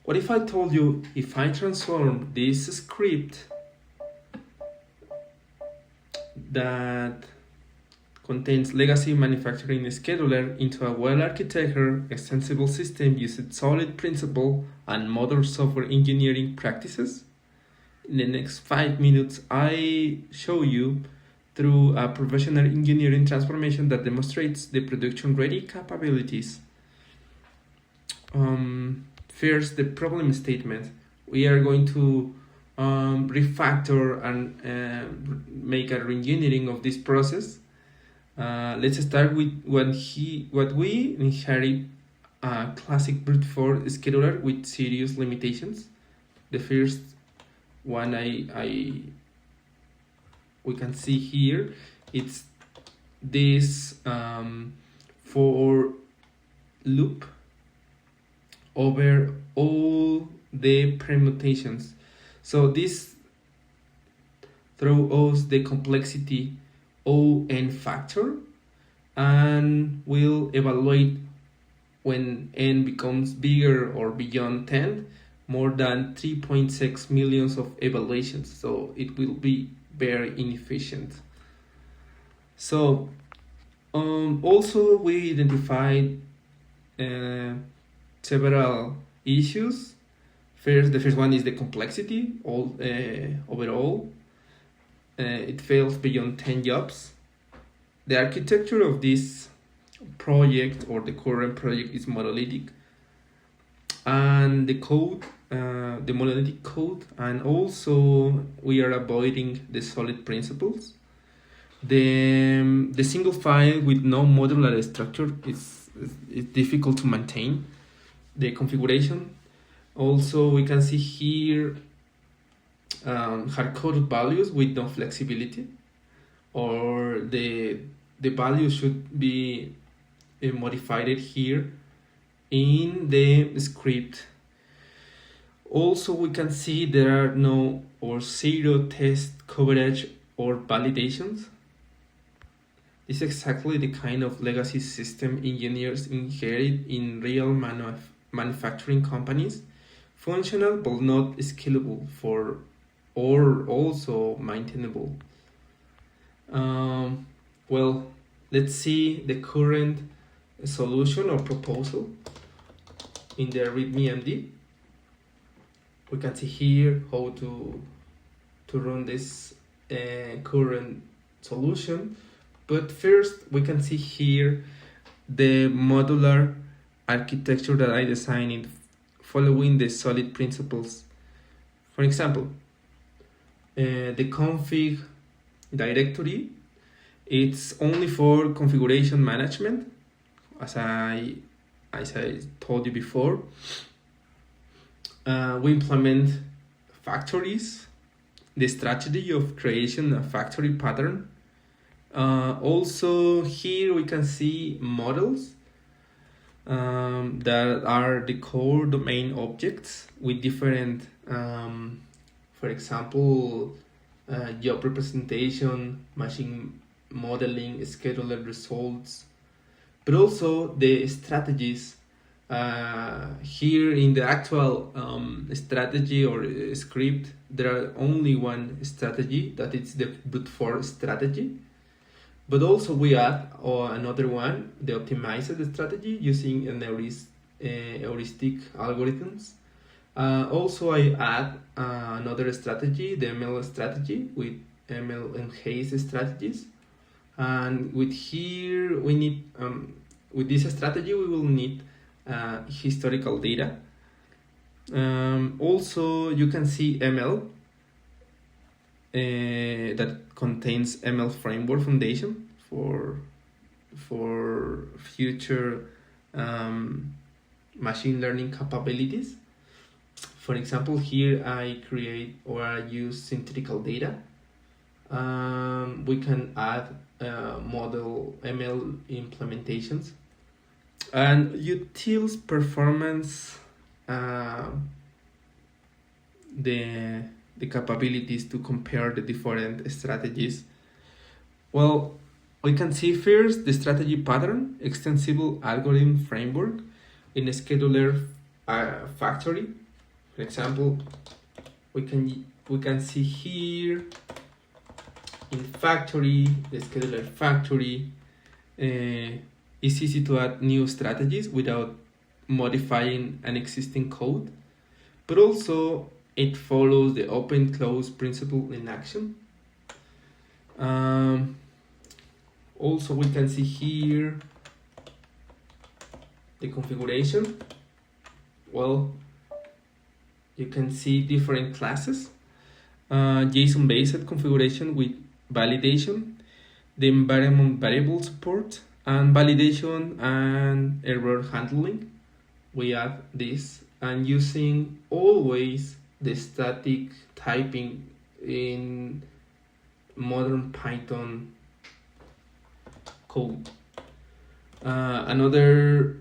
What if I told you if I transform this script that contains legacy manufacturing scheduler into a well-architected, extensible system using solid principle and modern software engineering practices? In the next 5 minutes, I show you through a professional engineering transformation that demonstrates the production-ready capabilities. First, the problem statement. We are going to refactor and make a re-engineering of this process. Let's start with what we inherit: a classic brute force scheduler with serious limitations. The first one we can see here, it's this for loop over all the permutations. So this throws us the complexity O(n) factor, and will evaluate when n becomes bigger or beyond 10, more than 3.6 million of evaluations. So it will be very inefficient. So also we identified several issues. The first one is the complexity. Overall, it fails beyond 10 jobs. The architecture of this project, or the current project, is monolithic, and the code, the monolithic code, and also we are avoiding the solid principles. The single file with no modular structure is difficult to maintain. The configuration, also we can see here hard-coded values with no flexibility, or the value should be modified here in the script. Also we can see there are no or zero test coverage or validations. This is exactly the kind of legacy system engineers inherit in real manufacturing companies, functional but not scalable for or also maintainable. Well, let's see the current solution or proposal in the README-MD. We can see here how to run this current solution. But first, we can see here the modular architecture that I designed following the solid principles. For example, the config directory, it's only for configuration management, as I told you before. We implement factories, the strategy of creation a factory pattern. Also here we can see models that are the core domain objects with different, for example, job representation, machine modeling, scheduler results, but also the strategies. Here in the actual strategy or script, there are only one strategy, that is the brute force strategy. But also we add another one, the optimized strategy using heuristic algorithms. Also I add another strategy, the ML strategy, with ML enhanced strategies. And with here we need, with this strategy we will need historical data. Also you can see ML that contains ML framework foundation for future machine learning capabilities. For example, here I create or I use synthetical data. We can add model ML implementations, and utils performance the capabilities to compare the different strategies. Well, we can see first the strategy pattern, extensible algorithm framework in a scheduler factory. For example, we can see here in factory, the scheduler factory, it's easy to add new strategies without modifying an existing code, but also it follows the open close principle in action. Also, we can see here the configuration. Well, you can see different classes, JSON-based configuration with validation, the environment variable support, and validation and error handling. We add this, and using always the static typing in modern Python code. Another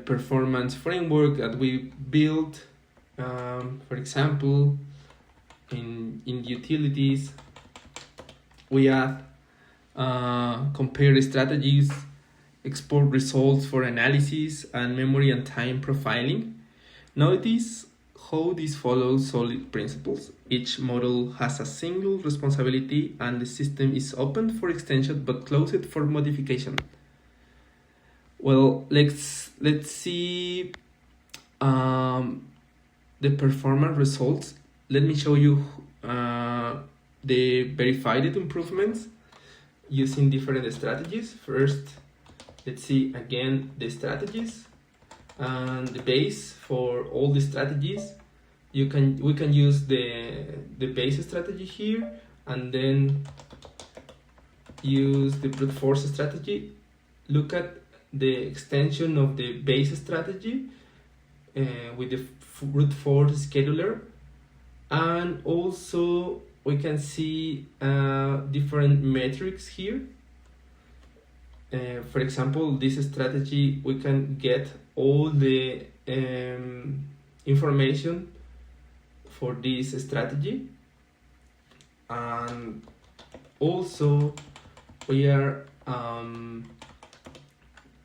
performance framework that we built, for example, in utilities, we add compare strategies, export results for analysis, and memory and time profiling. Notice how this follows solid principles. Each model has a single responsibility, and the system is open for extension but closed for modification. Well, let's see the performance results. Let me show you the verified improvements using different strategies. First, let's see again the strategies and the base for all the strategies. We can use the base strategy here, and then use the brute force strategy. Look at the extension of the base strategy with the brute force scheduler, and also we can see different metrics here. For example, this strategy, we can get all the information for this strategy, and also we are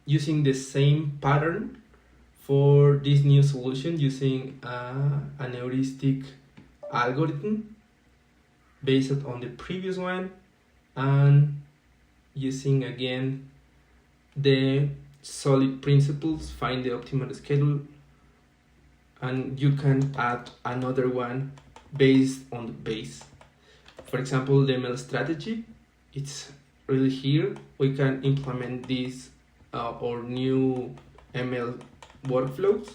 using the same pattern for this new solution using an heuristic algorithm based on the previous one, and using again the solid principles, find the optimal schedule, and you can add another one based on the base. For example, the ML strategy, it's really here. We can implement this or new ML workflows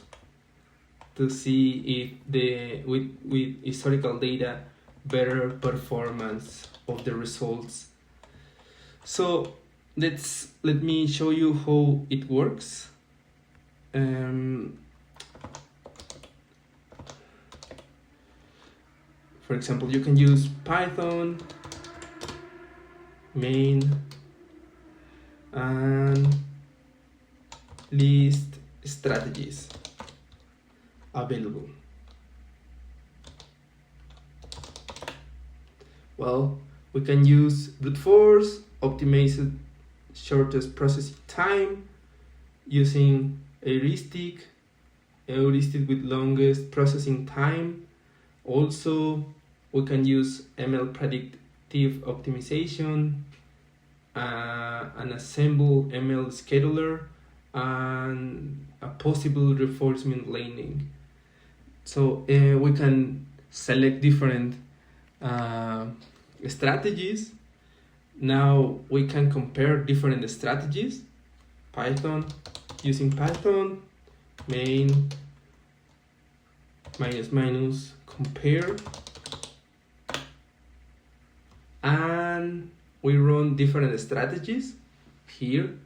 to see if with historical data better performance of the results. So let me show you how it works. For example, you can use Python main and list strategies available. Well, we can use brute force, optimized shortest processing time, using heuristic with longest processing time. Also, we can use ML predictive optimization, an assemble ML scheduler, and a possible reinforcement learning. So we can select different strategies. Now we can compare different strategies. Python, using Python, main, minus, compare, and we run different strategies here,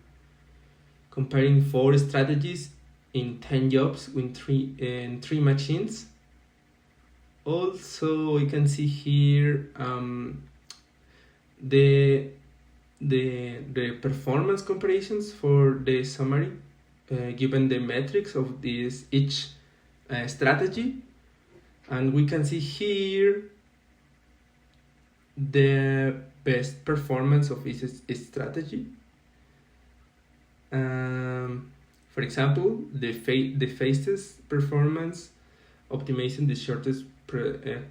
comparing 4 strategies in 10 jobs with 3 machines. Also, we can see here the performance comparisons for the summary, given the metrics of each strategy, and we can see here the best performance of each strategy. For example, the fastest performance optimizing the shortest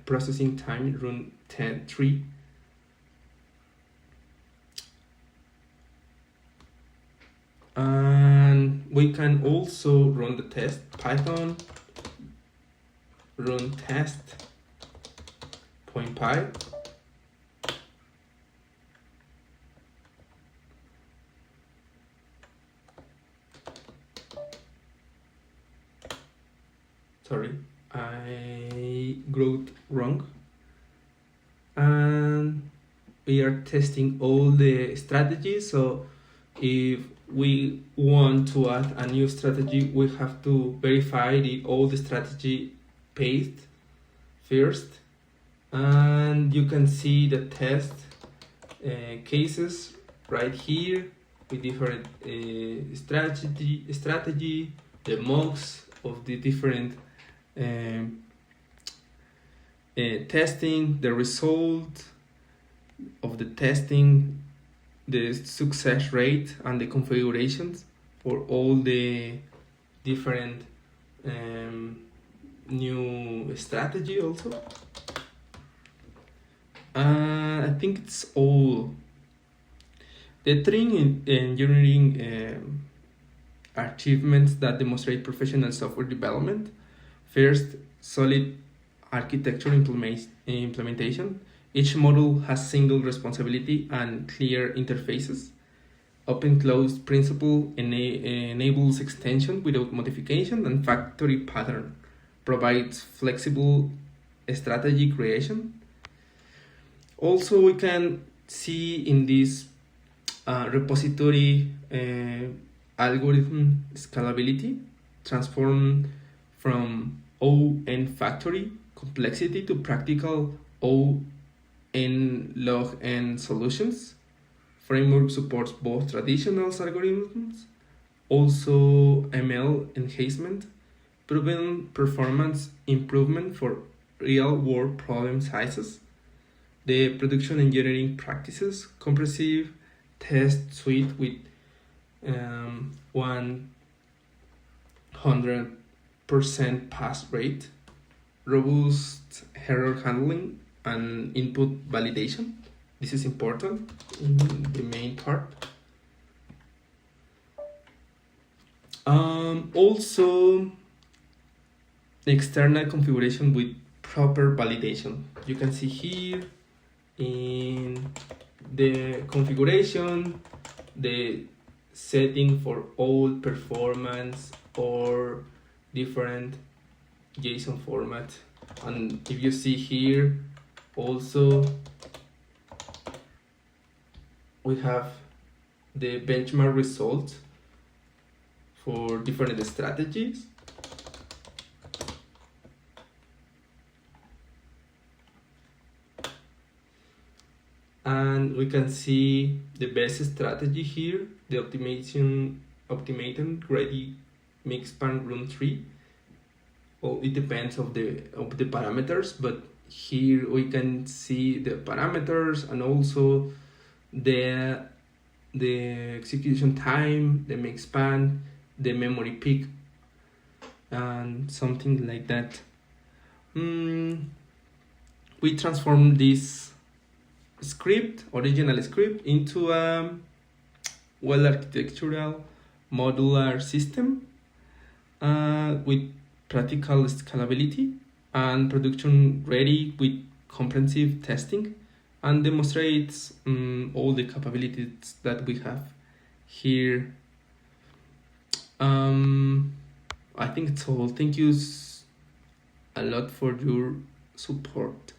processing time, run 3. And we can also run the test, Python run test.py. Sorry, I wrote wrong. And we are testing all the strategies. So if we want to add a new strategy, we have to verify all the strategy paste first. And you can see the test cases right here with different strategy, the mocks of the different testing, the result of the testing, the success rate, and the configurations for all the different new strategy also. I think it's all. The 3 engineering achievements that demonstrate professional software development. First, solid architecture implementation. Each module has single responsibility and clear interfaces. Open-close principle enables extension without modification, and factory pattern provides flexible strategy creation. Also, we can see in this repository algorithm scalability, transform from O(n) factory complexity to practical O(n) log n solutions. Framework supports both traditional algorithms, also ML enhancement, proven performance improvement for real-world problem sizes. The production engineering practices, comprehensive test suite with 100% pass rate, robust error handling, and input validation. This is important in the main part. Also, external configuration with proper validation. You can see here in the configuration, the setting for all performance or different JSON format. And if you see here, also we have the benchmark results for different strategies. And we can see the best strategy here, the optimating ready mixpan run 3. Well, it depends of the parameters, but here we can see the parameters and also the execution time, the mixpan, the memory peak, and something like that. We transform this original script into a well-architectural modular system with practical scalability and production ready with comprehensive testing, and demonstrates all the capabilities that we have here. I think it's all. Thank you a lot for your support.